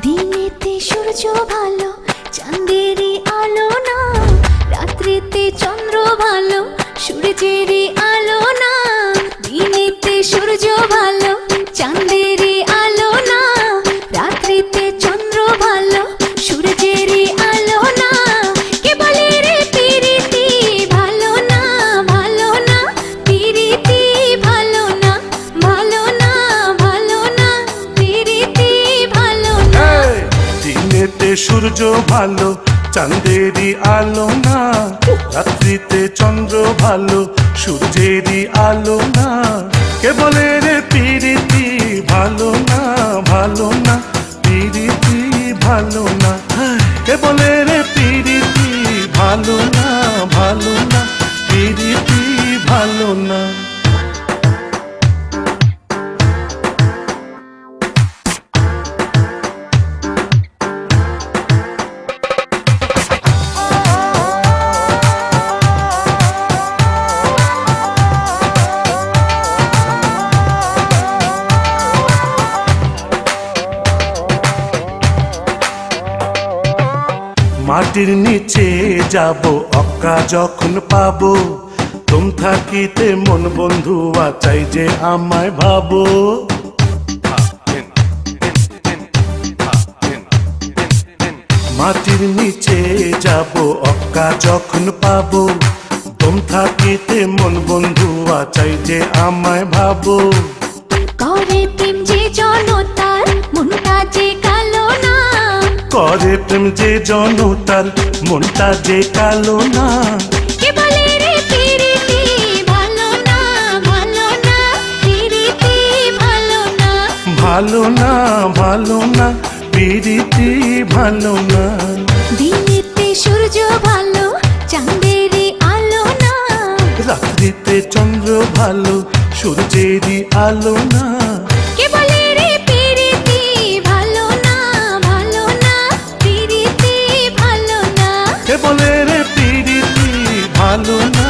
দিনেতে সূর্য ভালো চাঁদেরই আলো না, রাত্রিতে চন্দ্র ভালো সূর্যেরই আলো না। দিনেতে সূর্য ভালো চাঁদেরই আলো না, রাত্রিতে চন্দ্র ভালো সূর্যেরই আলো না। কে বলে রে পিরিতি ভালো না, ভালো না, পিরিতি ভালো না, ভালো না, ভালো না, পিরিতি ভালো না। দিনেতে সূর্য ভালো চাঁদেরই আলো না, রাত্রিতে চন্দ্র ভালো সূর্যেরই আলো না। কে বলে রে পিরিতি ভালো না, ভালো না, পিরিতি ভালো না। কে বলে রে পিরিতি ভালো না, ভালো না, পিরিতি ভালো না। মাটির নিচে যাব অক্কা যখন পাবো, তুম থাকিতে মন বন্ধু চাই যে আমায় ভাবো। মাটির নিচে যাব অক্কা যখন পাবো, তুম থাকিতে মন বন্ধু চাই যে আমায় ভাবো। করে প্রেম যে জনতার মনটা যে কালো না, করে প্রেম যে জনতার মনটা যে কালো না। কে বলে রে পিরিতি ভালো না, ভালো না, পিরিতি ভালো না। ভালো না, ভালো না, পিরিতি ভালো না। দিনেতে সূর্য ভালো চাঁদেরই আলো না, রাত্রিতে চন্দ্র ভালো সূর্যেরই আলো না। কে বলে রে পিরিতি ভালো না, ভালো না, পিরিতি ভালো না। কে বলে রে পিরিতি ভালো না,